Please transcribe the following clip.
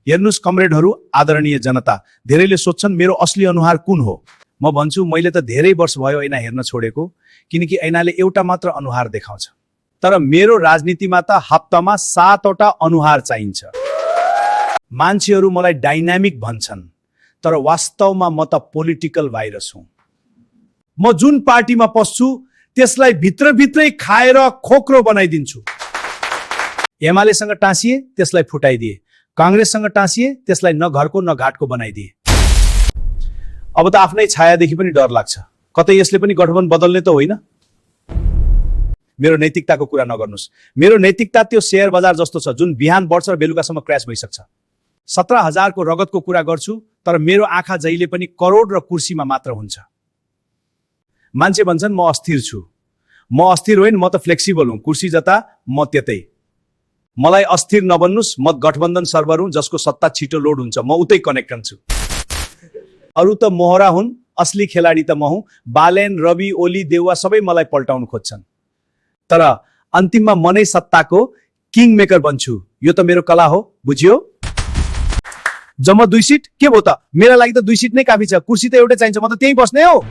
हेर्नुस् कमरेडहरू, आदरणीय जनता, धेरैले सोध्छन् मेरो असली अनुहार कुन हो। म भन्छु मैले त धेरै वर्ष भयो ऐना हेर्न छोडेको, किनकि ऐनाले एउटा मात्र अनुहार देखाउँछ। तर मेरो राजनीतिमा त हप्तामा 7 वटा अनुहार चाहिन्छ। मान्छेहरू मलाई डाइनामिक भन्छन्, तर वास्तवमा म त पोलिटिकल भाइरस हुँ। म जुन पार्टीमा पस्छु त्यसलाई भित्रभित्रै खाएर खोक्रो बनाइदिन्छु। एमालेसँग टाँसिए त्यसलाई फुटाइदिए, कांग्रेससँग टाँसिए त्यसलाई न घरको न घाटको बनाइदिए। अब त आफ्नै छायादेखि पनि डर लाग्छ, कतै यसले पनि गठबन्धन बदल्ने त होइन। मेरो नैतिकताको कुरा नगर्नुस्। मेरो नैतिकता त्यो शेयर बजार जस्तो छ जुन बिहान बढ्छ र बेलुकासम्म क्र्यास भइसक्छ। 17,000 को रगतको कुरा गर्छु, तर मेरो आँखा जहिले पनि करोड र कुर्सीमा मात्र हुन्छ। मान्छे भन्छन् म अस्थिर छु। म अस्थिर होइन, म त फ्लेक्सिबल हुँ। कुर्सी जता म त्यतै। मलाई अस्थिर नबन्नुस्। म गठबन्धन सर्भर हुँ जसको सत्ता छिटो लोड हुन्छ, म उतै कनेक्टन छु। अरु त मोहरा हुन्, असली खेलाडी त म हुँ। बालेन, रवि, ओली, देउवा सबै मलाई पल्टाउन खोज्छन्, तर अन्तिममा म नै सत्ताको किङ मेकर बन्छु। यो त मेरो कला हो, बुझ्यो? जम्मा 2 सिट के भयो त? मेरा लागि त 2 सिट नै काफी छ। कुर्सी त एउटै चाहिन्छ, म त त्यही बस्ने हो।